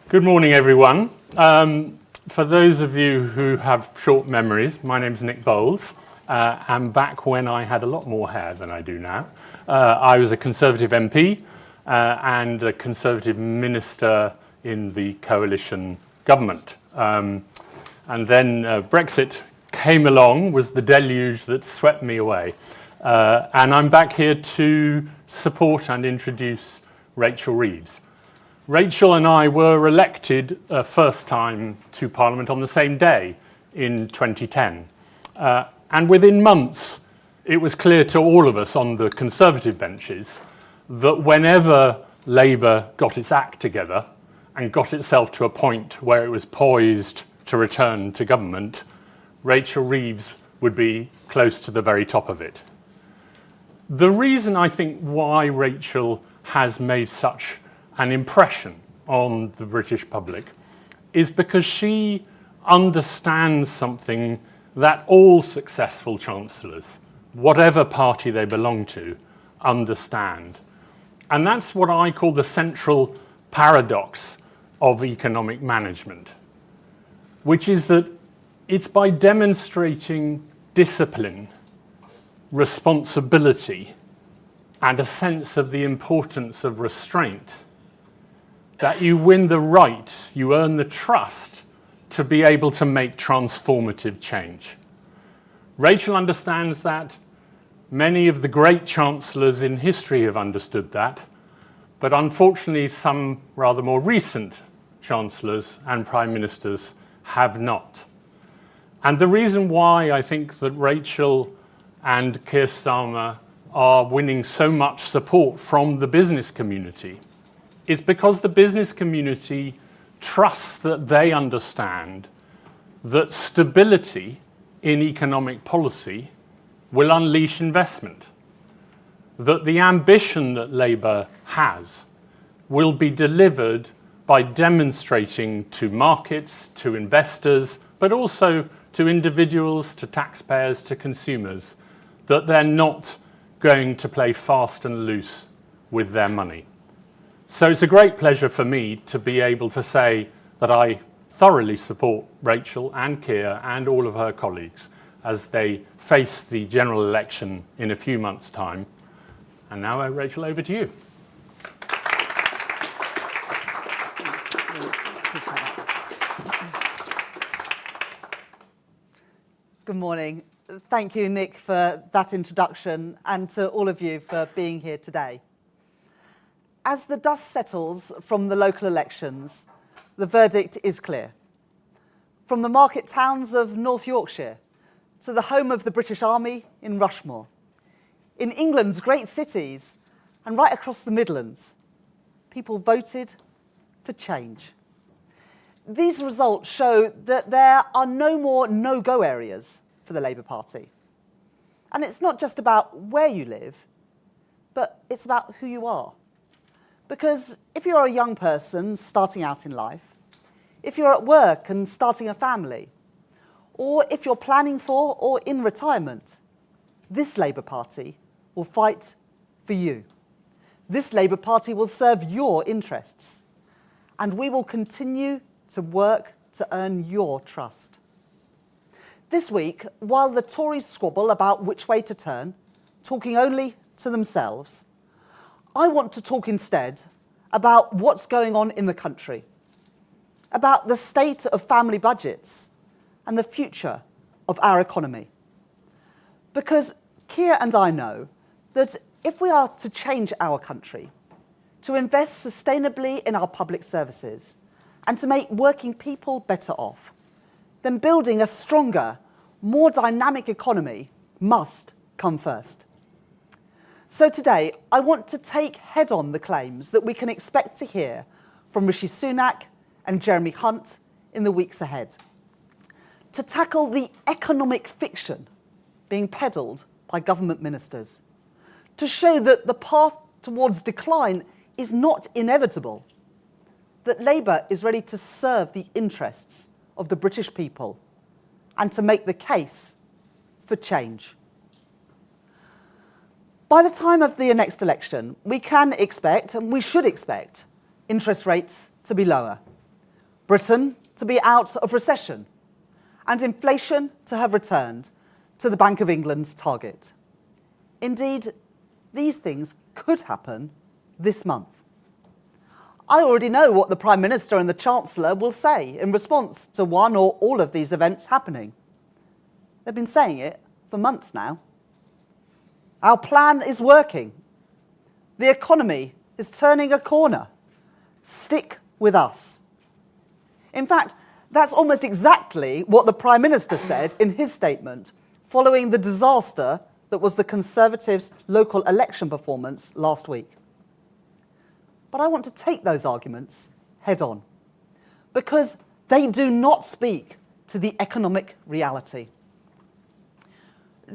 Good morning, everyone. For those of you who have short memories, my name's Nick Bowles. And back when I had a lot more hair than I do now, I was a Conservative MP and a Conservative minister in the coalition government. And then Brexit came along, was the deluge that swept me away. And I'm back here to support and introduce Rachel Reeves. Rachel and I were elected first time to Parliament on the same day in 2010. And within months, it was clear to all of us on the Conservative benches that whenever Labour got its act together and got itself to a point where it was poised to return to government, Rachel Reeves would be close to the very top of it. The reason I think why Rachel has made such an impression on the British public is because she understands something that all successful chancellors, whatever party they belong to, understand. And that's what I call the central paradox of economic management, which is that it's by demonstrating discipline, responsibility, and a sense of the importance of restraint that you win the right, you earn the trust to be able to make transformative change. Rachel understands that. Many of the great chancellors in history have understood that, but unfortunately some rather more recent chancellors and prime ministers have not. And the reason why I think that Rachel and Keir Starmer are winning so much support from the business community is because the business community trusts that they understand that stability in economic policy will unleash investment, that the ambition that Labour has will be delivered by demonstrating to markets, to investors, but also to individuals, to taxpayers, to consumers, that they're not going to play fast and loose with their money. So it's a great pleasure for me to be able to say that I thoroughly support Rachel and Keir and all of her colleagues as they face the general election in a few months' time. And now, Rachel, over to you. Good morning. Thank you, Nick, for that introduction, and to all of you for being here today. As the dust settles from the local elections, the verdict is clear. From the market towns of North Yorkshire to the home of the British Army in Rushmore, in England's great cities and right across the Midlands, people voted for change. These results show that there are no more no-go areas for the Labour Party. And it's not just about where you live, but it's about who you are. Because if you're a young person starting out in life, if you're at work and starting a family, or if you're planning for or in retirement, this Labour Party will fight for you. This Labour Party will serve your interests, and we will continue to work to earn your trust. This week, while the Tories squabble about which way to turn, talking only to themselves, I want to talk instead about what's going on in the country, about the state of family budgets and the future of our economy. Because Keir and I know that if we are to change our country, to invest sustainably in our public services, and to make working people better off, then building a stronger, more dynamic economy must come first. So today, I want to take head-on the claims that we can expect to hear from Rishi Sunak and Jeremy Hunt in the weeks ahead, to tackle the economic fiction being peddled by government ministers, to show that the path towards decline is not inevitable, that Labour is ready to serve the interests of the British people, and to make the case for change. By the time of the next election, we can expect, and we should expect, interest rates to be lower, Britain to be out of recession, and inflation to have returned to the Bank of England's target. Indeed, these things could happen this month. I already know what the Prime Minister and the Chancellor will say in response to one or all of these events happening. They've been saying it for months now. Our plan is working. The economy is turning a corner. Stick with us. In fact, that's almost exactly what the Prime Minister said in his statement following the disaster that was the Conservatives' local election performance last week. But I want to take those arguments head on, because they do not speak to the economic reality.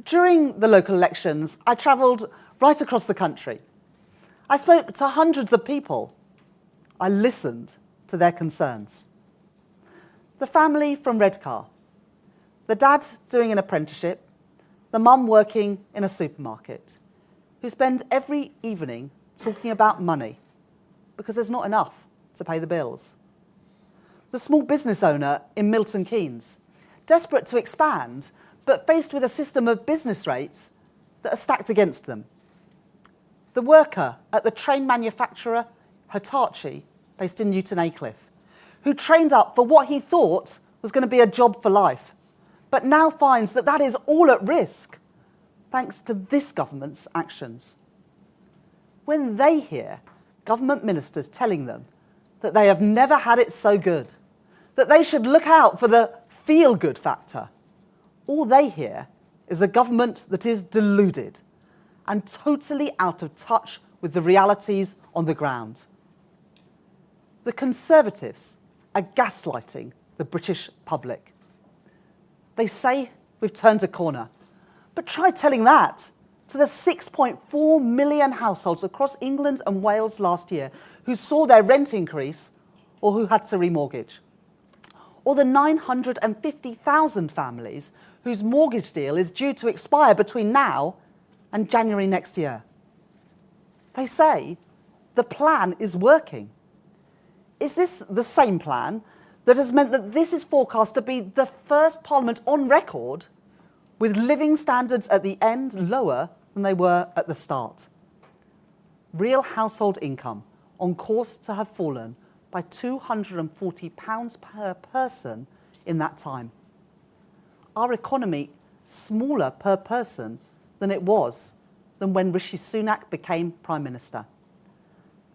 During the local elections, I travelled right across the country. I spoke to hundreds of people. I listened to their concerns. The family from Redcar, the dad doing an apprenticeship, the mum working in a supermarket, who spend every evening talking about money because there's not enough to pay the bills. The small business owner in Milton Keynes, desperate to expand, but faced with a system of business rates that are stacked against them. The worker at the train manufacturer Hitachi, based in Newton Aycliffe, who trained up for what he thought was going to be a job for life, but now finds that that is all at risk, thanks to this government's actions. When they hear government ministers telling them that they have never had it so good, that they should look out for the feel-good factor, all they hear is a government that is deluded and totally out of touch with the realities on the ground. The Conservatives are gaslighting the British public. They say we've turned a corner, but try telling that to the 6.4 million households across England and Wales last year who saw their rent increase or who had to remortgage, or the 950,000 families whose mortgage deal is due to expire between now and January next year. They say the plan is working. Is this the same plan that has meant that this is forecast to be the first Parliament on record with living standards at the end lower than they were at the start? Real household income on course to have fallen by £240 per person in that time. Our economy smaller per person than it was than when Rishi Sunak became Prime Minister,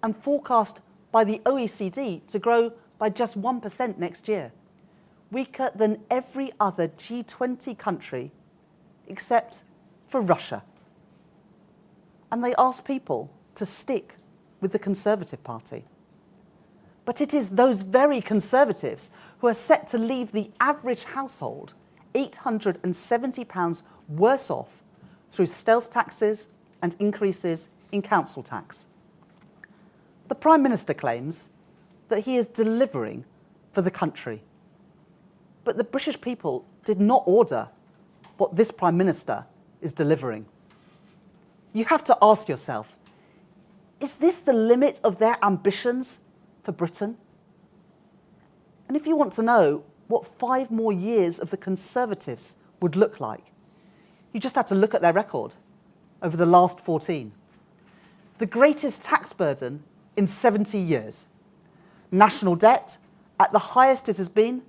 and forecast by the OECD to grow by just 1% next year, weaker than every other G20 country except for Russia. And they ask people to stick with the Conservative Party. But it is those very Conservatives who are set to leave the average household £870 worse off through stealth taxes and increases in council tax. The Prime Minister claims that he is delivering for the country. But the British people did not order what this Prime Minister is delivering. You have to ask yourself, is this the limit of their ambitions for Britain? And if you want to know what 5 more years of the Conservatives would look like, you just have to look at their record over the last 14. The greatest tax burden in 70 years. National debt at the highest it has been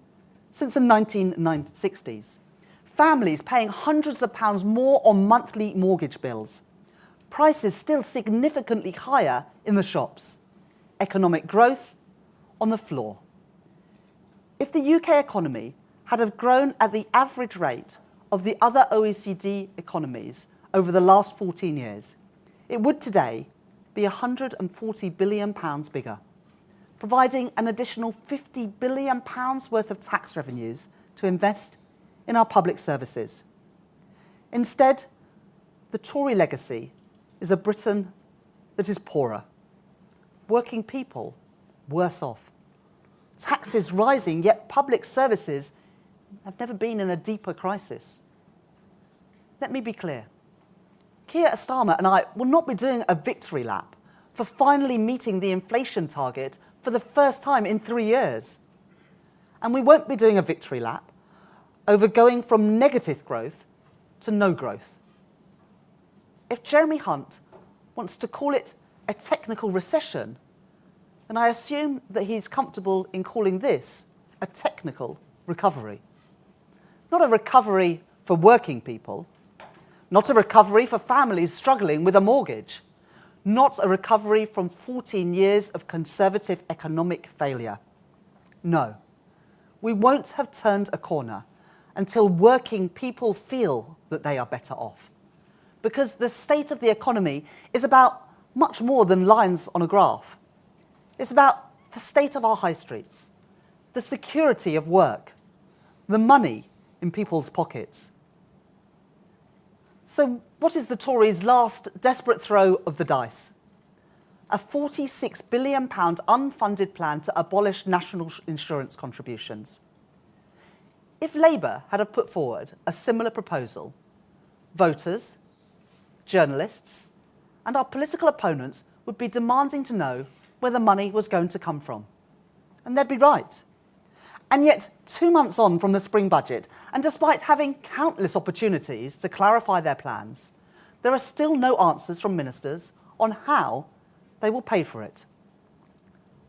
since the 1960s. Families paying hundreds of pounds more on monthly mortgage bills. Prices still significantly higher in the shops. Economic growth on the floor. If the UK economy had have grown at the average rate of the other OECD economies over the last 14 years, it would today be £140 billion bigger, providing an additional £50 billion worth of tax revenues to invest in our public services. Instead, the Tory legacy is a Britain that is poorer, working people worse off, taxes rising, yet public services have never been in a deeper crisis. Let me be clear. Keir Starmer and I will not be doing a victory lap for finally meeting the inflation target for the first time in 3 years. And we won't be doing a victory lap over going from negative growth to no growth. If Jeremy Hunt wants to call it a technical recession, then I assume that he's comfortable in calling this a technical recovery. Not a recovery for working people, not a recovery for families struggling with a mortgage, not a recovery from 14 years of Conservative economic failure. No, we won't have turned a corner until working people feel that they are better off. Because the state of the economy is about much more than lines on a graph. It's about the state of our high streets, the security of work, the money in people's pockets. So what is the Tories' last desperate throw of the dice? A £46 billion unfunded plan to abolish national insurance contributions. If Labour had have put forward a similar proposal, voters, journalists, and our political opponents would be demanding to know where the money was going to come from. And they'd be right. And yet, 2 months on from the spring budget, and despite having countless opportunities to clarify their plans, there are still no answers from ministers on how they will pay for it.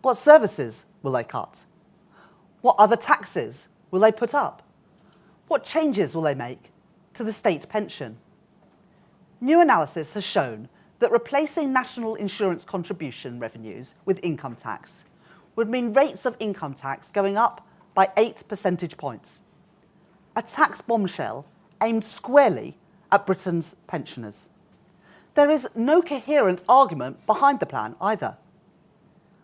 What services will they cut? What other taxes will they put up? What changes will they make to the state pension? New analysis has shown that replacing national insurance contribution revenues with income tax would mean rates of income tax going up by 8 percentage points. A tax bombshell aimed squarely at Britain's pensioners. There is no coherent argument behind the plan either.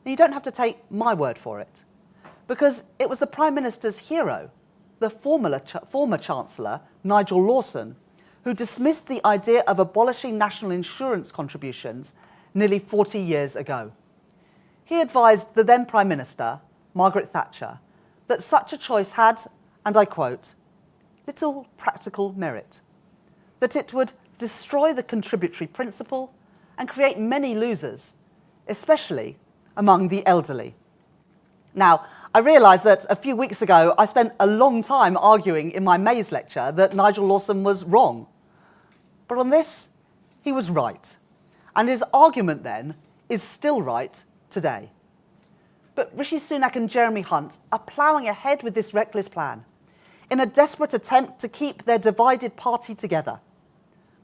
And you don't have to take my word for it, because it was the Prime Minister's hero, the former Chancellor, Nigel Lawson, who dismissed the idea of abolishing national insurance contributions nearly 40 years ago. He advised the then Prime Minister, Margaret Thatcher, that such a choice had, and I quote, little practical merit, that it would destroy the contributory principle and create many losers, especially among the elderly. Now, I realise that a few weeks ago I spent a long time arguing in my Mays lecture that Nigel Lawson was wrong. But on this, he was right. And his argument then is still right today. But Rishi Sunak and Jeremy Hunt are ploughing ahead with this reckless plan in a desperate attempt to keep their divided party together.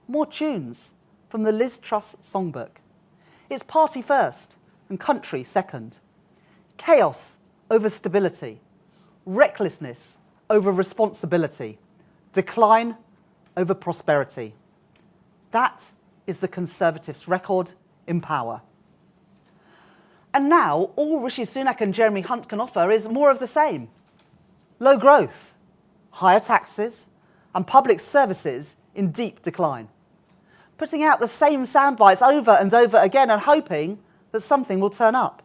More tunes from the Liz Truss songbook. It's party first and country second. Chaos over stability. Recklessness over responsibility. Decline over prosperity. That is the Conservatives' record in power. And now, all Rishi Sunak and Jeremy Hunt can offer is more of the same. Low growth, higher taxes, and public services in deep decline. Putting out the same soundbites over and over again and hoping that something will turn up.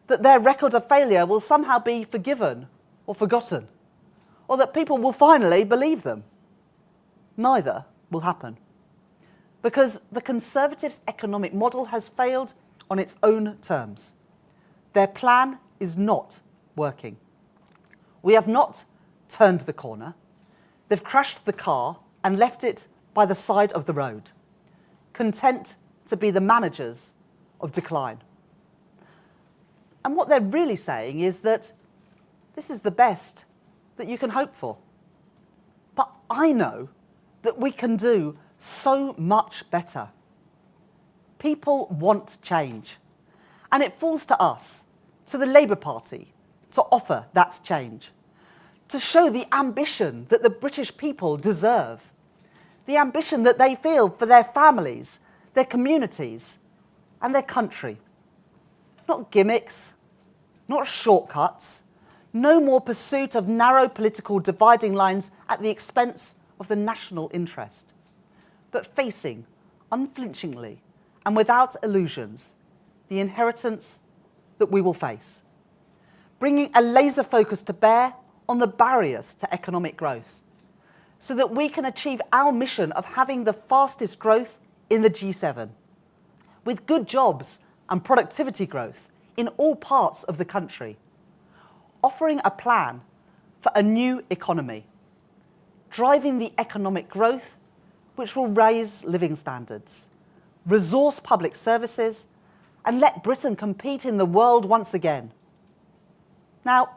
That their record of failure will somehow be forgiven or forgotten. Or that people will finally believe them. Neither will happen. Because the Conservatives' economic model has failed on its own terms. Their plan is not working. We have not turned the corner. They've crashed the car and left it by the side of the road, content to be the managers of decline. And what they're really saying is that this is the best that you can hope for. But I know that we can do so much better. People want change. And it falls to us, to the Labour Party, to offer that change. To show the ambition that the British people deserve. The ambition that they feel for their families, their communities, and their country. Not gimmicks, not shortcuts, no more pursuit of narrow political dividing lines at the expense of the national interest, but facing unflinchingly and without illusions the inheritance that we will face, bringing a laser focus to bear on the barriers to economic growth, so that we can achieve our mission of having the fastest growth in the G7, with good jobs and productivity growth in all parts of the country, offering a plan for a new economy, driving the economic growth which will raise living standards, resource public services, and let Britain compete in the world once again. Now,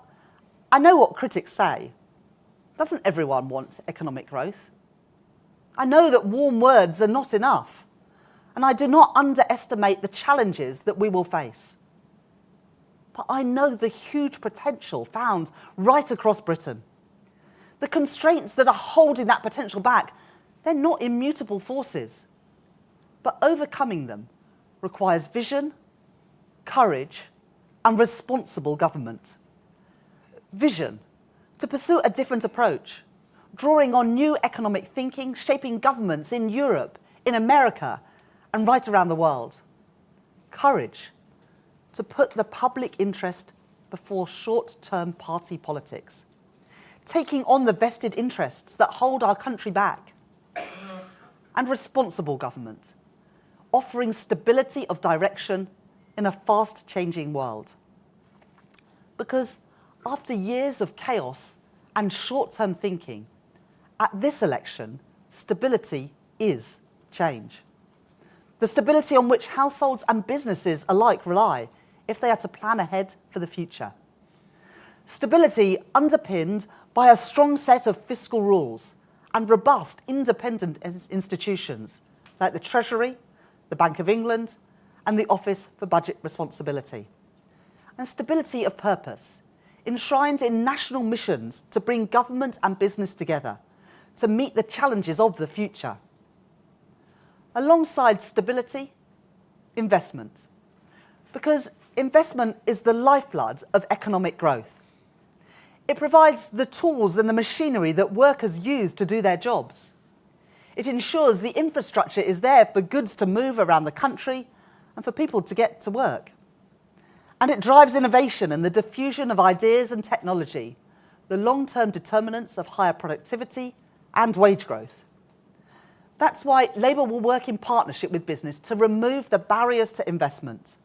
I know what critics say. Doesn't everyone want economic growth? I know that warm words are not enough, and I do not underestimate the challenges that we will face. But I know the huge potential found right across Britain. The constraints that are holding that potential back, they're not immutable forces. But overcoming them requires vision, courage, and responsible government. Vision, to pursue a different approach, drawing on new economic thinking, shaping governments in Europe, in America, and right around the world. Courage, to put the public interest before short-term party politics, taking on the vested interests that hold our country back. And responsible government, offering stability of direction in a fast-changing world. Because after years of chaos and short-term thinking, at this election, stability is change. The stability on which households and businesses alike rely if they are to plan ahead for the future. Stability underpinned by a strong set of fiscal rules and robust independent institutions like the Treasury, the Bank of England, and the Office for Budget Responsibility. And stability of purpose, enshrined in national missions to bring government and business together to meet the challenges of the future. Alongside stability, investment. Because investment is the lifeblood of economic growth. It provides the tools and the machinery that workers use to do their jobs. It ensures the infrastructure is there for goods to move around the country and for people to get to work. And it drives innovation and the diffusion of ideas and technology, the long-term determinants of higher productivity and wage growth. That's why Labour will work in partnership with business to remove the barriers to investment.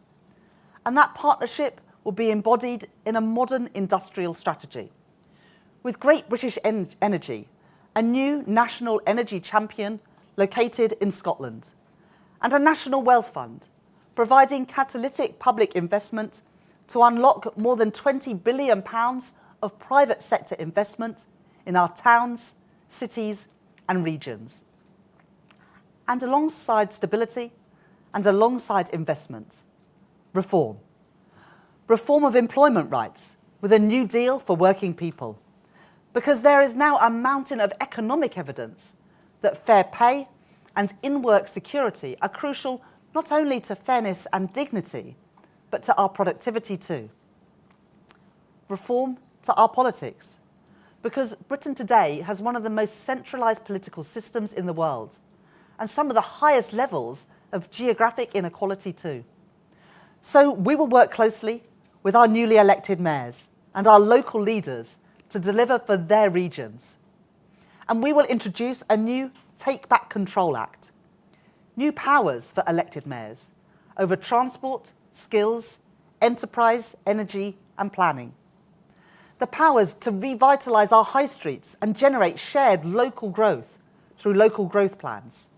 And that partnership will be embodied in a modern industrial strategy. With Great British Energy, a new national energy champion located in Scotland, and a national wealth fund, providing catalytic public investment to unlock more than £20 billion of private sector investment in our towns, cities, and regions. And alongside stability and alongside investment, reform. Reform of employment rights with a new deal for working people. Because there is now a mountain of economic evidence that fair pay and in-work security are crucial not only to fairness and dignity, but to our productivity too. Reform to our politics. Because Britain today has one of the most centralised political systems in the world, and some of the highest levels of geographic inequality too. So we will work closely with our newly elected mayors and our local leaders to deliver for their regions. And we will introduce a new Take Back Control Act, new powers for elected mayors over transport, skills, enterprise, energy and planning. The powers to revitalise our high streets and generate shared local growth through local growth plans,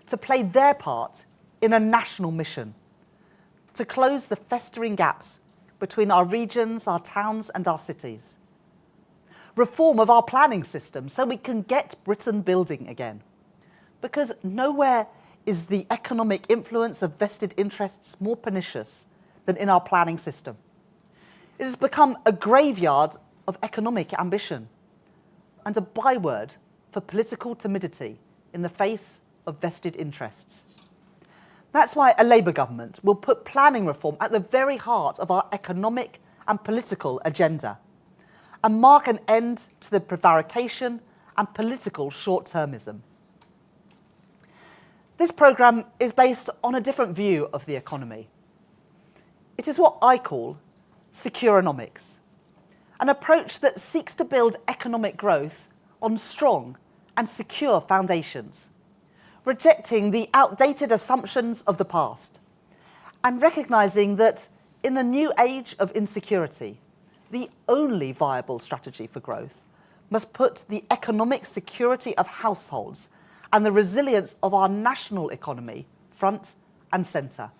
to play their part in a national mission, to close the festering gaps between our regions, our towns and our cities. Reform of our planning system so we can get Britain building again. Because nowhere is the economic influence of vested interests more pernicious than in our planning system. It has become a graveyard of economic ambition and a byword for political timidity in the face of vested interests. That's why a Labour government will put planning reform at the very heart of our economic and political agenda and mark an end to the prevarication and political short-termism. This programme is based on a different view of the economy. It is what I call securonomics, an approach that seeks to build economic growth on strong and secure foundations, rejecting the outdated assumptions of the past and recognising that in a new age of insecurity, the only viable strategy for growth must put the economic security of households and the resilience of our national economy front and centre.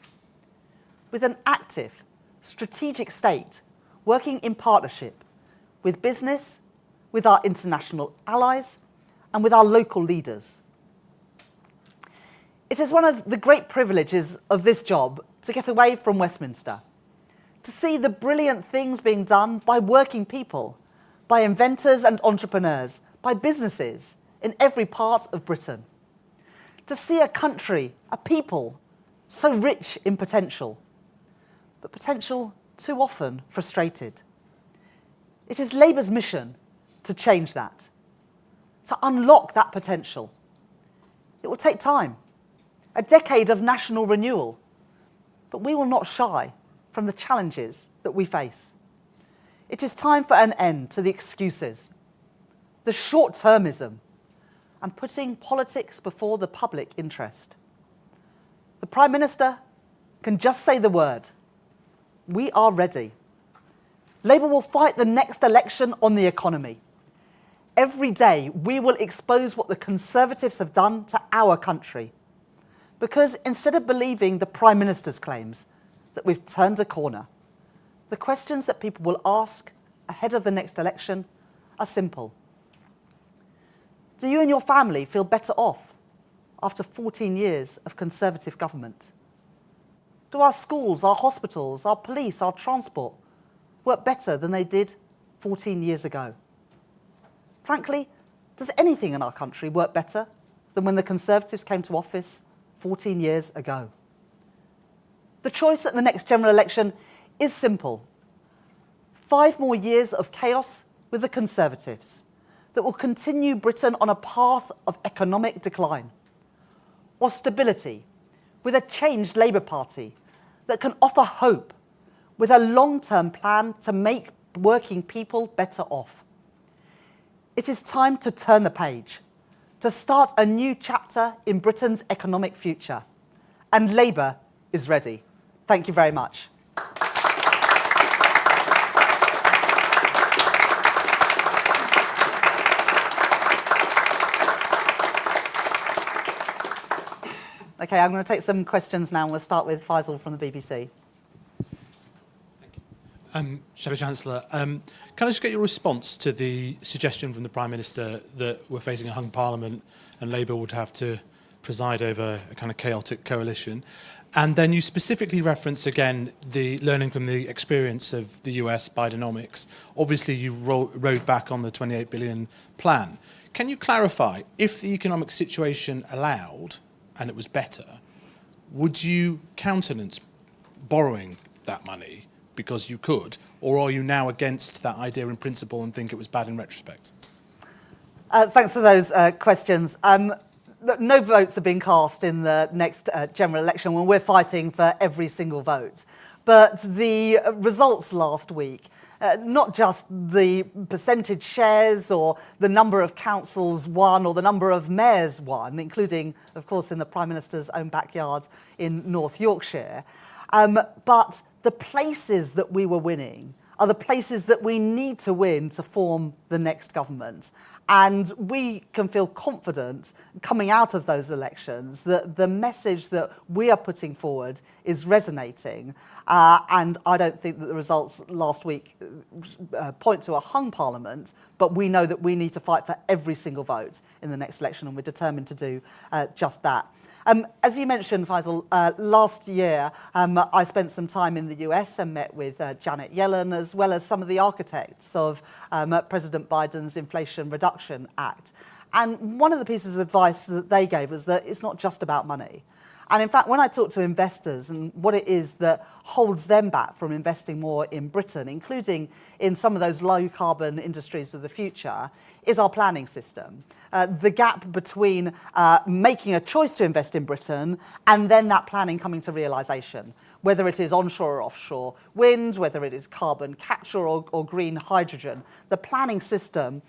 With an active, strategic state working in partnership with business, with our international allies, and with our local leaders. It is one of the great privileges of this job to get away from Westminster, to see the brilliant things being done by working people, by inventors and entrepreneurs, by businesses in every part of Britain. To see a country, a people, so rich in potential, but potential too often frustrated. It is Labour's mission to change that, to unlock that potential. It will take time, a decade of national renewal, but we will not shy from the challenges that we face. It is time for an end to the excuses, the short-termism, and putting politics before the public interest. The Prime Minister can just say the word. We are ready. Labour will fight the next election on the economy. Every day we will expose what the Conservatives have done to our country. Because instead of believing the Prime Minister's claims that we've turned a corner, the questions that people will ask ahead of the next election are simple. Do you and your family feel better off after 14 years of Conservative government? Do our schools, our hospitals, our police, our transport work better than they did 14 years ago? Frankly, does anything in our country work better than when the Conservatives came to office 14 years ago? The choice at the next general election is simple. 5 more years of chaos with the Conservatives that will continue Britain on a path of economic decline, or stability with a changed Labour Party that can offer hope with a long-term plan to make working people better off. It is time to turn the page, to start a new chapter in Britain's economic future. And Labour is ready. Thank you very much. Okay, I'm going to take some questions now, and we'll start with Faisal from the BBC. Shadow Chancellor, can I just get your response to the suggestion from the Prime Minister that we're facing a hung Parliament and Labour would have to preside over a kind of chaotic coalition? And then you specifically reference again the learning from the experience of the US Bidenomics. Obviously, you rode back on the $28 billion plan. Can you clarify, if the economic situation allowed and it was better, would you countenance borrowing that money because you could, or are you now against that idea in principle and think it was bad in retrospect? Thanks for those questions. No votes are being cast in the next general election when we're fighting for every single vote. But the results last week, not just the percentage shares or the number of councils won or the number of mayors won, including, of course, in the Prime Minister's own backyard in North Yorkshire, but the places that we were winning are the places that we need to win to form the next government. And we can feel confident coming out of those elections that the message that we are putting forward is resonating. And I don't think that the results last week point to a hung Parliament, but we know that we need to fight for every single vote in the next election, and we're determined to do just that. As you mentioned, Faisal, last year I spent some time in the US and met with Janet Yellen, as well as some of the architects of President Biden's Inflation Reduction Act. And one of the pieces of advice that they gave was that it's not just about money. And in fact, when I talk to investors and what it is that holds them back from investing more in Britain, including in some of those low-carbon industries of the future, is our planning system. The gap between making a choice to invest in Britain and then that planning coming to realisation, whether it is onshore or offshore wind, whether it is carbon capture or green hydrogen. The planning system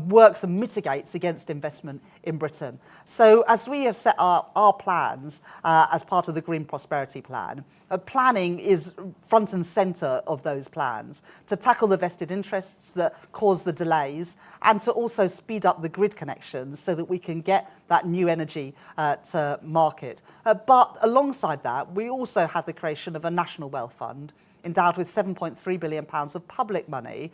works and mitigates against investment in Britain. So as we have set our plans as part of the Green Prosperity Plan, planning is front and centre of those plans to tackle the vested interests that cause the delays and to also speed up the grid connections so that we can get that new energy to market. But alongside that, we also had the creation of a National Wealth Fund endowed with £7.3 billion of public money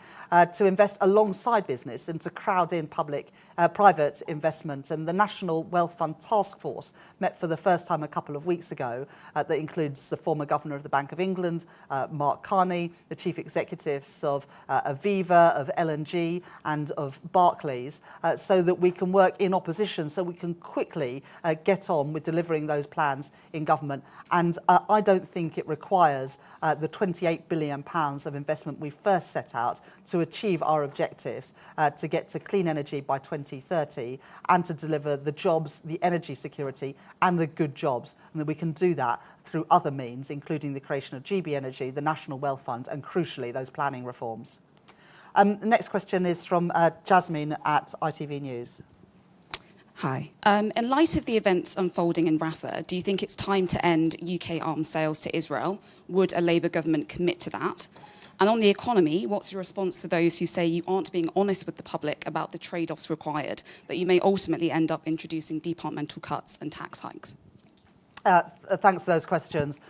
to invest alongside business and to crowd in private investment. And the National Wealth Fund Task Force met for the first time a couple of weeks ago. That includes the former Governor of the Bank of England, Mark Carney, the chief executives of Aviva, of L&G and of Barclays, so that we can work in opposition, so we can quickly get on with delivering those plans in government. And I don't think it requires the £28 billion of investment we first set out to achieve our objectives, to get to clean energy by 2030 and to deliver the jobs, the energy security and the good jobs. And that we can do that through other means, including the creation of GB Energy, the National Wealth Fund and, crucially, those planning reforms. The next question is from Jasmine at ITV News. Hi. In light of the events unfolding in Rafah, do you think it's time to end UK arms sales to Israel? Would a Labour government commit to that? And on the economy, what's your response to those who say you aren't being honest with the public about the trade-offs required, that you may ultimately end up introducing departmental cuts and tax hikes? Thanks for those questions.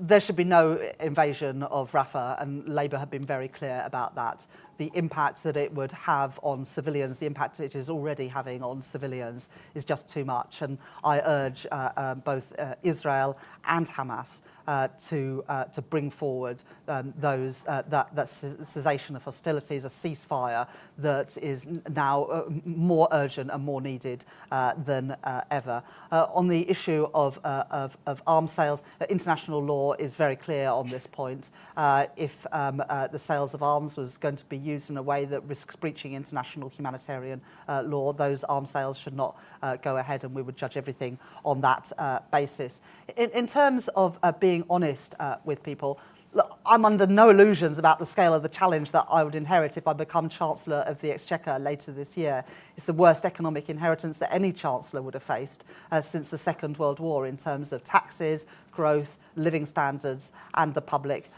There should be no invasion of Rafah, and Labour have been very clear about that. The impact that it would have on civilians, the impact it is already having on civilians is just too much. And I urge both Israel and Hamas to bring forward that cessation of hostilities, a ceasefire that is now more urgent and more needed than ever. On the issue of arms sales, international law is very clear on this point. If the sales of arms was going to be used in a way that risks breaching international humanitarian law, those arms sales should not go ahead, and we would judge everything on that basis. In terms of being honest with people, look, I'm under no illusions about the scale of the challenge that I would inherit if I become Chancellor of the Exchequer later this year. It's the worst economic inheritance that any Chancellor would have faced since the Second World War in terms of taxes, growth, living standards and the public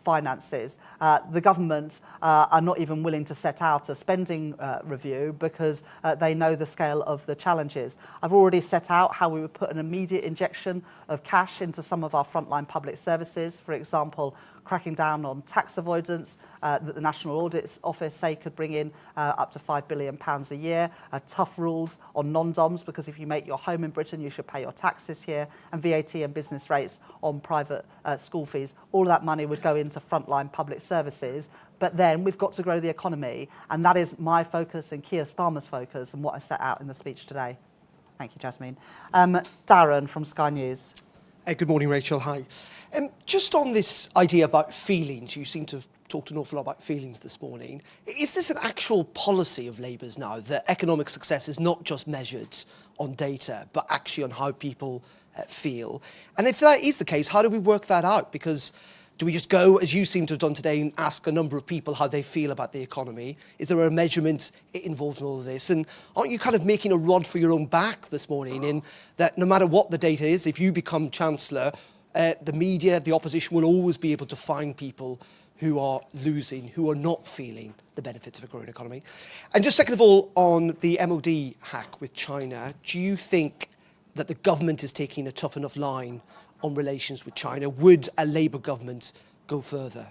finances. The government are not even willing to set out a spending review because they know the scale of the challenges. I've already set out how we would put an immediate injection of cash into some of our frontline public services, for example, cracking down on tax avoidance that the National Audit Office say could bring in up to £5 billion a year, tough rules on non-doms, because if you make your home in Britain, you should pay your taxes here, and VAT and business rates on private school fees. All of that money would go into frontline public services. But then we've got to grow the economy, and that is my focus and Keir Starmer's focus and what I set out in the speech today. Thank you, Jasmine. Darren from Sky News. Good morning, Rachel. Hi. Just on this idea about feelings, you seem to have talked an awful lot about feelings this morning. Is this an actual policy of Labour's now, that economic success is not just measured on data, but actually on how people feel? And if that is the case, how do we work that out? Because do we just go, as you seem to have done today, and ask a number of people how they feel about the economy? Is there a measurement involved in all of this? And aren't you kind of making a rod for your own back this morning in that no matter what the data is, if you become Chancellor, the media, the opposition will always be able to find people who are losing, who are not feeling the benefits of a growing economy? And just second of all, on the MOD hack with China, do you think that the government is taking a tough enough line on relations with China? Would a Labour government go further?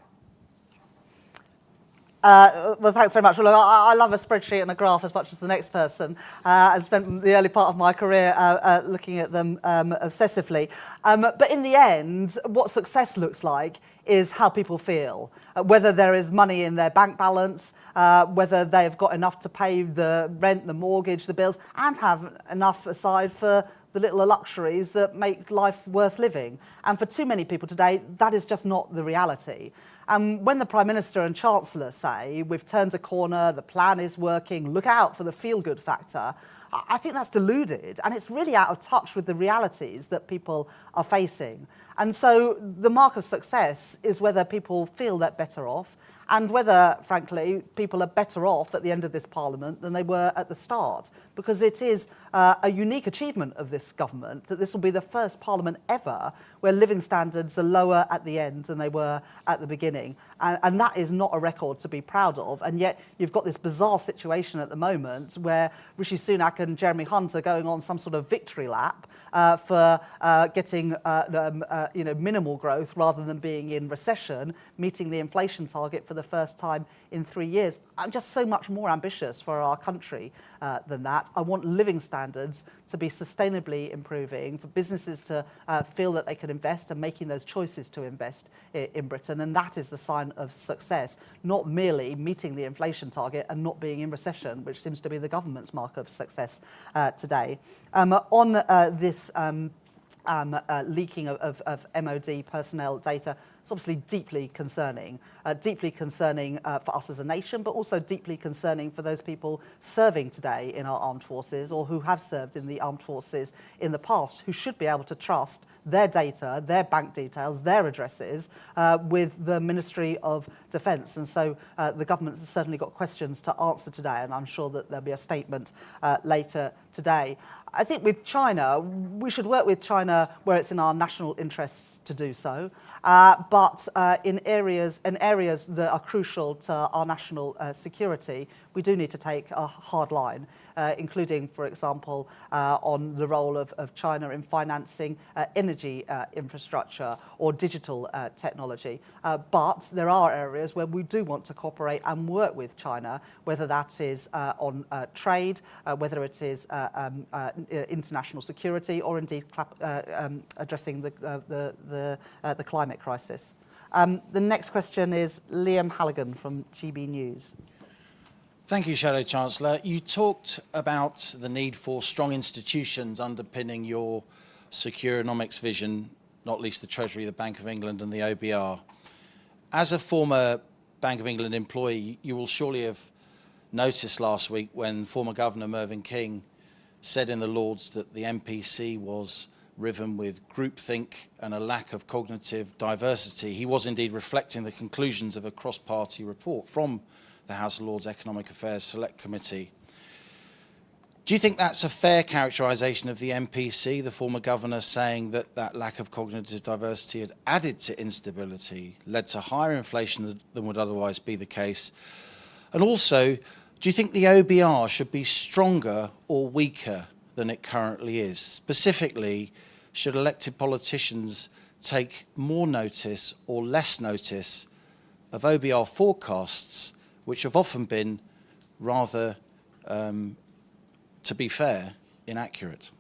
Well, thanks very much. Well, look, I love a spreadsheet and a graph as much as the next person, and spent the early part of my career looking at them obsessively. But in the end, what success looks like is how people feel, whether there is money in their bank balance, whether they've got enough to pay the rent, the mortgage, the bills, and have enough aside for the little luxuries that make life worth living. And for too many people today, that is just not the reality. And when the Prime Minister and Chancellor say, we've turned a corner, the plan is working, look out for the feel-good factor, I think that's deluded, and it's really out of touch with the realities that people are facing. And so the mark of success is whether people feel they're better off, and whether, frankly, people are better off at the end of this Parliament than they were at the start. Because it is a unique achievement of this government that this will be the first Parliament ever where living standards are lower at the end than they were at the beginning. And that is not a record to be proud of. And yet you've got this bizarre situation at the moment where Rishi Sunak and Jeremy Hunt are going on some sort of victory lap for getting minimal growth rather than being in recession, meeting the inflation target for the first time in 3 years. I'm just so much more ambitious for our country than that. I want living standards to be sustainably improving, for businesses to feel that they can invest and making those choices to invest in Britain. And that is the sign of success, not merely meeting the inflation target and not being in recession, which seems to be the government's mark of success today. On this leaking of MOD personnel data, it's obviously deeply concerning for us as a nation, but also deeply concerning for those people serving today in our armed forces or who have served in the armed forces in the past, who should be able to trust their data, their bank details, their addresses with the Ministry of Defence. And so the government has certainly got questions to answer today, and I'm sure that there'll be a statement later today. I think with China, we should work with China where it's in our national interests to do so, but in areas that are crucial to our national security, we do need to take a hard line, including, for example, on the role of China in financing energy infrastructure or digital technology. But there are areas where we do want to cooperate and work with China, whether that is on trade, whether it is international security, or indeed addressing the climate crisis. The next question is Liam Halligan from GB News. Thank you, Shadow Chancellor. You talked about the need for strong institutions underpinning your secure economics vision, not least the Treasury, the Bank of England and the OBR. As a former Bank of England employee, you will surely have noticed last week when former Governor Mervyn King said in the Lords that the MPC was riven with groupthink and a lack of cognitive diversity. He was indeed reflecting the conclusions of a cross-party report from the House of Lords Economic Affairs Select Committee. Do you think that's a fair characterisation of the MPC, the former governor saying that that lack of cognitive diversity had added to instability, led to higher inflation than would otherwise be the case? And also, do you think the OBR should be stronger or weaker than it currently is? Specifically, should elected politicians take more notice or less notice of OBR forecasts, which have often been rather, to be fair, inaccurate?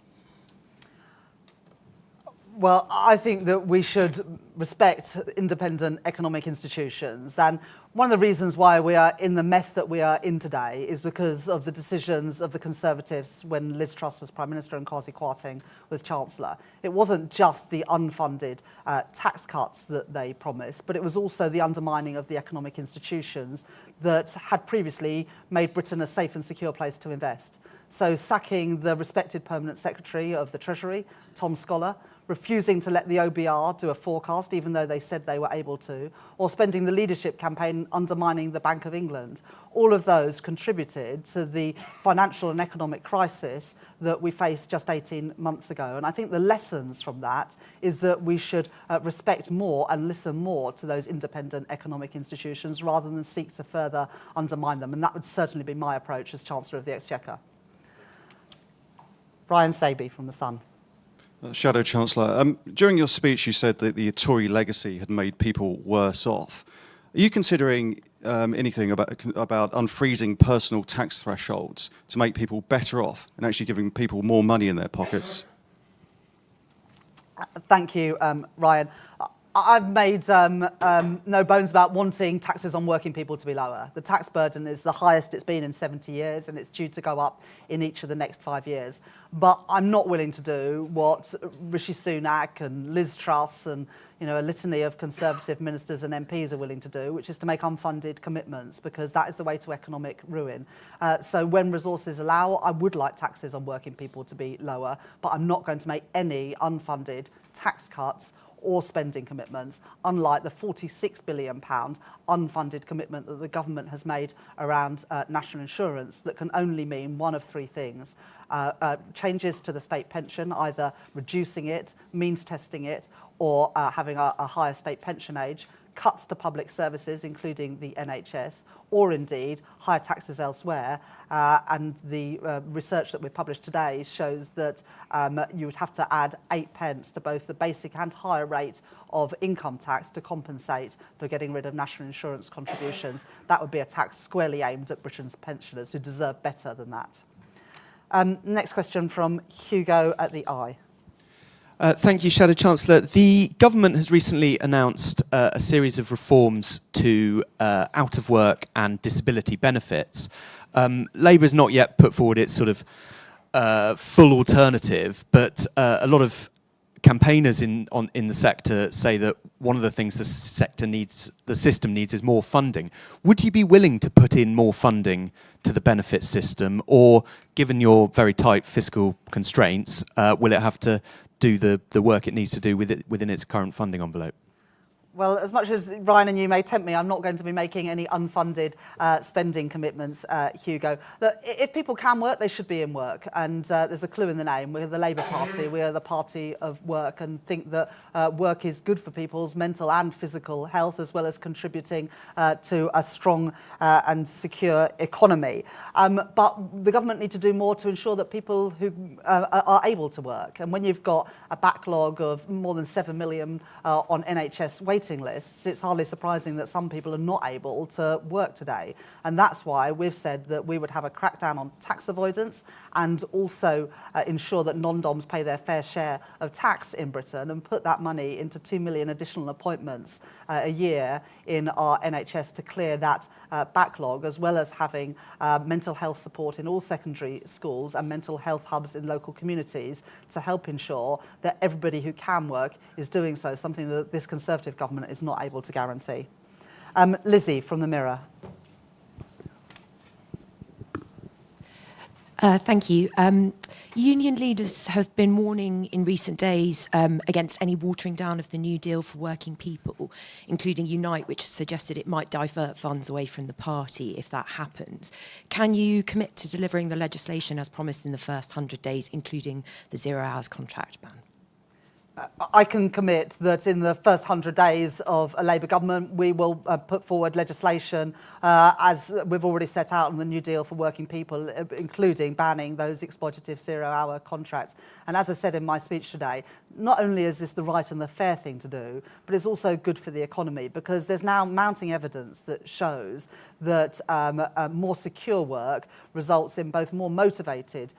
Well, I think that we should respect independent economic institutions. And one of the reasons why we are in the mess that we are in today is because of the decisions of the Conservatives when Liz Truss was Prime Minister and Kwasi Kwarteng was Chancellor. It wasn't just the unfunded tax cuts that they promised, but it was also the undermining of the economic institutions that had previously made Britain a safe and secure place to invest. So sacking the respected Permanent Secretary of the Treasury, Tom Scholar, refusing to let the OBR do a forecast even though they said they were able to, or spending the leadership campaign undermining the Bank of England. All of those contributed to the financial and economic crisis that we faced just 18 months ago. And I think the lessons from that is that we should respect more and listen more to those independent economic institutions rather than seek to further undermine them. And that would certainly be my approach as Chancellor of the Exchequer. Brian Saby from The Sun. Shadow Chancellor, during your speech you said that the Tory legacy had made people worse off. Are you considering anything about unfreezing personal tax thresholds to make people better off and actually giving people more money in their pockets? Thank you, Ryan. I've made no bones about wanting taxes on working people to be lower. The tax burden is the highest it's been in 70 years, and it's due to go up in each of the next 5 years. But I'm not willing to do what Rishi Sunak and Liz Truss and a litany of Conservative ministers and MPs are willing to do, which is to make unfunded commitments, because that is the way to economic ruin. So when resources allow, I would like taxes on working people to be lower, but I'm not going to make any unfunded tax cuts or spending commitments, unlike the £46 billion unfunded commitment that the government has made around national insurance that can only mean one of three things. Changes to the state pension, either reducing it, means testing it, or having a higher state pension age, cuts to public services, including the NHS, or indeed higher taxes elsewhere. And the research that we published today shows that you would have to add 8 pence to both the basic and higher rate of income tax to compensate for getting rid of national insurance contributions. That would be a tax squarely aimed at Britain's pensioners, who deserve better than that. Next question from Hugo at the Eye. Thank you, Shadow Chancellor. The government has recently announced a series of reforms to out of work and disability benefits. Labour has not yet put forward its sort of full alternative, but a lot of campaigners in the sector say that one of the things the system needs is more funding. Would you be willing to put in more funding to the benefit system, or, given your very tight fiscal constraints, will it have to do the work it needs to do within its current funding envelope? Well, as much as Ryan and you may tempt me, I'm not going to be making any unfunded spending commitments, Hugo. Look, if people can work, they should be in work. And there's a clue in the name. We're the Labour Party. We are the party of work, and think that work is good for people's mental and physical health, as well as contributing to a strong and secure economy. But the government need to do more to ensure that people who are able to work. And when you've got a backlog of more than 7 million on NHS waiting lists, it's hardly surprising that some people are not able to work today. And that's why we've said that we would have a crackdown on tax avoidance, and also ensure that non-DOMs pay their fair share of tax in Britain, and put that money into 2 million additional appointments a year in our NHS to clear that backlog, as well as having mental health support in all secondary schools and mental health hubs in local communities to help ensure that everybody who can work is doing so, something that this Conservative government is not able to guarantee. Lizzie from the Mirror. Thank you. Union leaders have been warning in recent days against any watering down of the New Deal for working people, including Unite, which suggested it might divert funds away from the party if that happens. Can you commit to delivering the legislation as promised in the first 100 days, including the 0 hours contract ban? I can commit that in the first 100 days of a Labour government, we will put forward legislation, as we've already set out on the New Deal for working people, including banning those exploitative 0 hour contracts. And as I said in my speech today, not only is this the right and the fair thing to do, but it's also good for the economy, because there's now mounting evidence that shows that more secure work results in both more motivated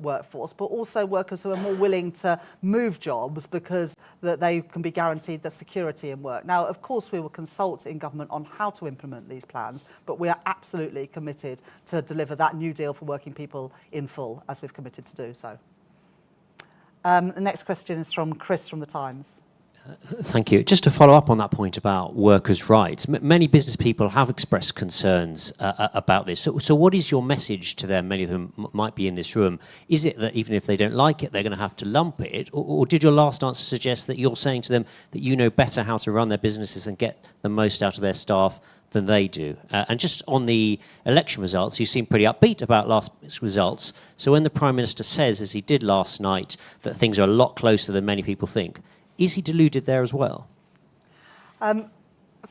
workforce, but also workers who are more willing to move jobs because that they can be guaranteed the security in work. Now, of course, we will consult in government on how to implement these plans, but we are absolutely committed to deliver that New Deal for working people in full, as we've committed to do so. The next question is from Chris from The Times. Thank you. Just to follow up on that point about workers' rights, many business people have expressed concerns about this. So what is your message to them? Many of them might be in this room. Is it that even if they don't like it, they're going to have to lump it? Or did your last answer suggest that you're saying to them that you know better how to run their businesses and get the most out of their staff than they do? And just on the election results, you seem pretty upbeat about last week's results. So when the Prime Minister says, as he did last night, that things are a lot closer than many people think, is he deluded there as well?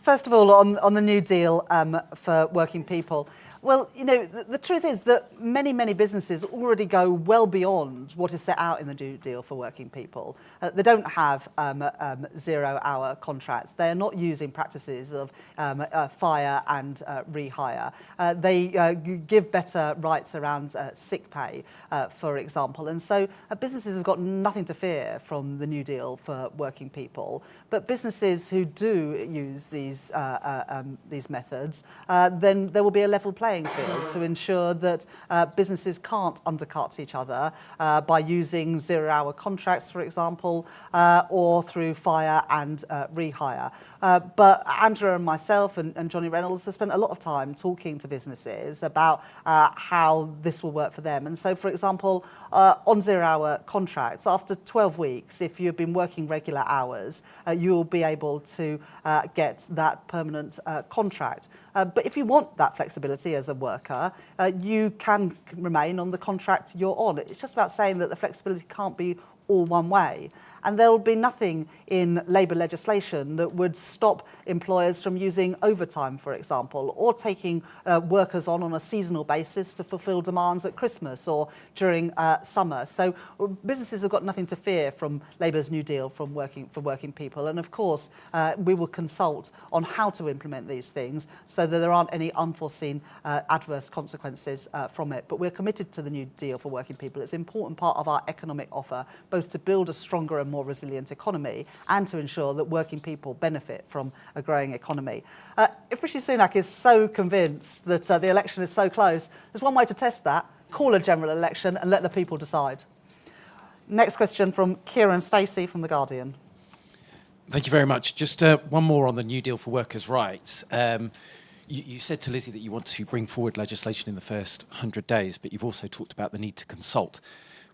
First of all, on the New Deal for working people, Well, you know, the truth is that many businesses already go well beyond what is set out in the New Deal for working people. They don't have 0-hour contracts. They're not using practices of fire and rehire. They give better rights around sick pay, for example. And so businesses have got nothing to fear from the New Deal for working people. But businesses who do use these methods, then there will be a level playing field to ensure that businesses can't undercut each other by using 0-hour contracts, for example, or through fire and rehire. But Andrea and myself and Johnny Reynolds have spent a lot of time talking to businesses about how this will work for them. And so, for example, on 0-hour contracts, after 12 weeks, if you've been working regular hours, you will be able to get that permanent contract. But if you want that flexibility as a worker, you can remain on the contract you're on. It's just about saying that the flexibility can't be all one way. And there will be nothing in labour legislation that would stop employers from using overtime, for example, or taking workers on a seasonal basis to fulfil demands at Christmas or during summer. So businesses have got nothing to fear from Labour's New Deal for working people. And of course, we will consult on how to implement these things so that there aren't any unforeseen adverse consequences from it. But we're committed to the New Deal for working people. It's an important part of our economic offer, both to build a stronger and more resilient economy and to ensure that working people benefit from a growing economy. If Rishi Sunak is so convinced that the election is so close, there's one way to test that: call a general election and let the people decide. Next question from Kieran Stacey from The Guardian. Thank you very much. Just one more on the New Deal for workers' rights. You said to Lizzie that you want to bring forward legislation in the first 100 days, but you've also talked about the need to consult.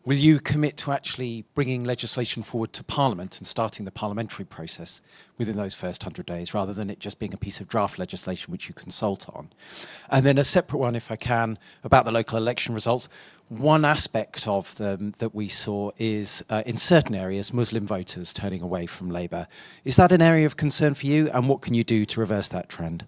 Will you commit to actually bringing legislation forward to Parliament and starting the parliamentary process within those first 100 days, rather than it just being a piece of draft legislation which you consult on? And then a separate one, if I can, about the local election results. One aspect of them that we saw is, in certain areas, Muslim voters turning away from Labour. Is that an area of concern for you, and what can you do to reverse that trend?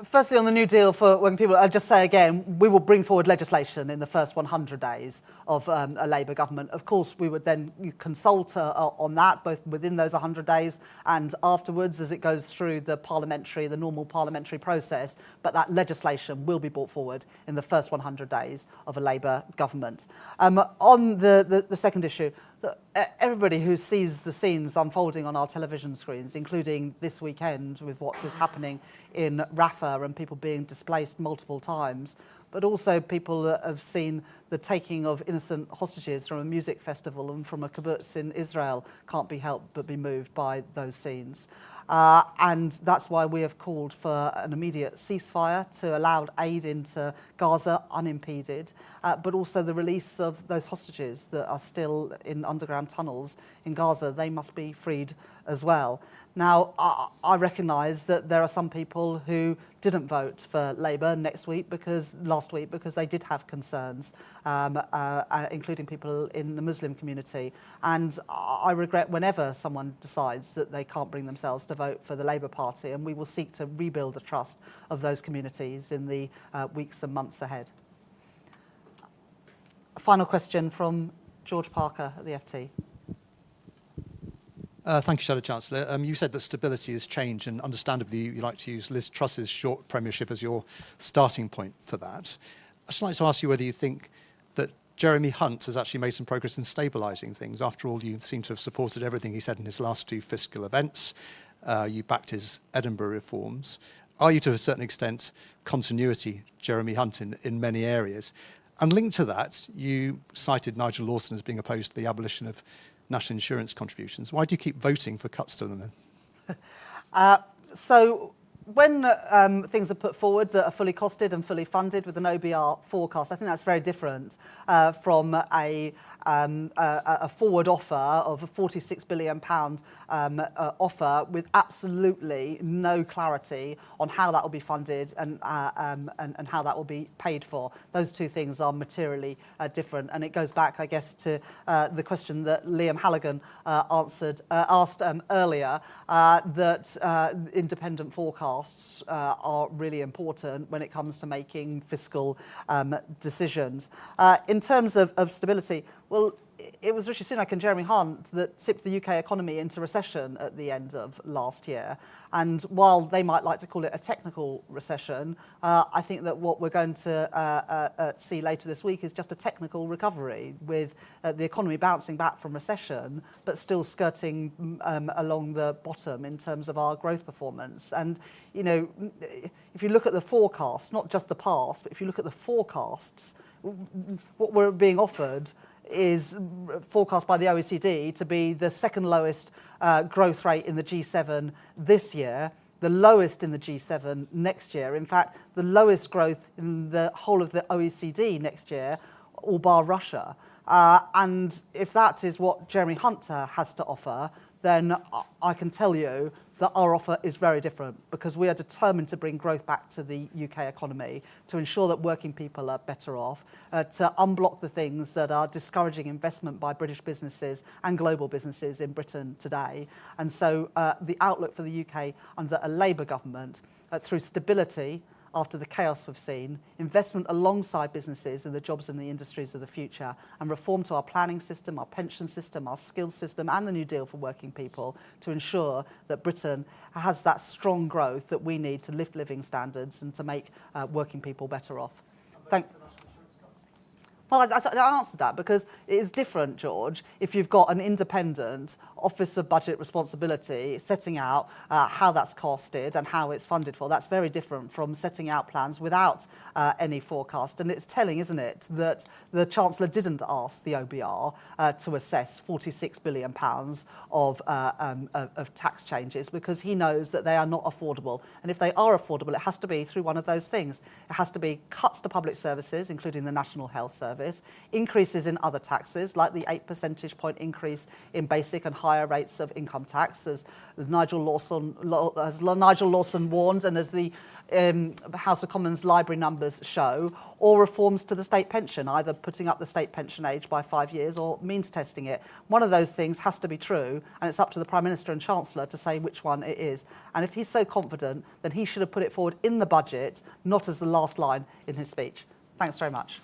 Firstly, on the New Deal for working people, I'll just say again, we will bring forward legislation in the first 100 days of a Labour government. Of course, we would then consult on that, both within those 100 days and afterwards as it goes through the normal parliamentary process. But that legislation will be brought forward in the first 100 days of a Labour government. On the second issue, everybody who sees the scenes unfolding on our television screens, including this weekend with what is happening in Rafah and people being displaced multiple times, but also people that have seen the taking of innocent hostages from a music festival and from a kibbutz in Israel, can't be helped but be moved by those scenes. And that's why we have called for an immediate ceasefire to allow aid into Gaza unimpeded, but also the release of those hostages that are still in underground tunnels in Gaza. They must be freed as well. Now, I recognise that there are some people who didn't vote for Labour last week because they did have concerns, including people in the Muslim community. And I regret whenever someone decides that they can't bring themselves to vote for the Labour Party, and we will seek to rebuild the trust of those communities in the weeks and months ahead. A final question from George Parker at the FT. Thank you, Shadow Chancellor. You said that stability has changed, and understandably you like to use Liz Truss's short premiership as your starting point for that. I'd just like to ask you whether you think that Jeremy Hunt has actually made some progress in stabilising things. After all, you seem to have supported everything he said in his last two fiscal events. You backed his Edinburgh reforms. Are you, to a certain extent, continuity Jeremy Hunt in many areas? And linked to that, you cited Nigel Lawson as being opposed to the abolition of national insurance contributions. Why do you keep voting for cuts to them then? So when things are put forward that are fully costed and fully funded with an OBR forecast, I think that's very different from a forward offer of a £46 billion offer with absolutely no clarity on how that will be funded and how that will be paid for. Those two things are materially different, and it goes back, I guess, to the question that Liam Halligan asked earlier, that independent forecasts forecasts are really important when it comes to making fiscal decisions. In terms of stability, well, it was Rishi Sunak and Jeremy Hunt that tipped the UK economy into recession at the end of last year. And while they might like to call it a technical recession, I think that what we're going to see later this week is just a technical recovery, with the economy bouncing back from recession, but still skirting along the bottom in terms of our growth performance. And, you know, if you look at the forecasts, not just the past, but if you look at the forecasts, what we're being offered is forecast by the OECD to be the second lowest growth rate in the G7 this year, the lowest in the G7 next year. In fact, the lowest growth in the whole of the OECD next year, all bar Russia. And if that is what Jeremy Hunter has to offer, then I can tell you that our offer is very different, because we are determined to bring growth back to the UK economy, to ensure that working people are better off, to unblock the things that are discouraging investment by British businesses and global businesses in Britain today. And so the outlook for the UK under a Labour government, through stability, after the chaos we've seen, investment alongside businesses in the jobs and the industries of the future, and reform to our planning system, our pension system, our skills system, and the New Deal for working people, to ensure that Britain has that strong growth that we need to lift living standards and to make working people better off. Well, I answered that because it is different, George, if you've got an independent Office of Budget Responsibility setting out how that's costed and how it's funded for. That's very different from setting out plans without any forecast. And it's telling, isn't it, that the Chancellor didn't ask the OBR to assess £46 billion of tax changes, because he knows that they are not affordable. And if they are affordable, it has to be through one of those things. It has to be cuts to public services, including the National Health Service, increases in other taxes, like the 8 percentage point increase in basic and higher rates of income tax, as Nigel Lawson warned, and as the House of Commons library numbers show, or reforms to the state pension, either putting up the state pension age by 5 years or means testing it. One of those things has to be true, and it's up to the Prime Minister and Chancellor to say which one it is. And if he's so confident, then he should have put it forward in the budget, not as the last line in his speech. Thanks very much.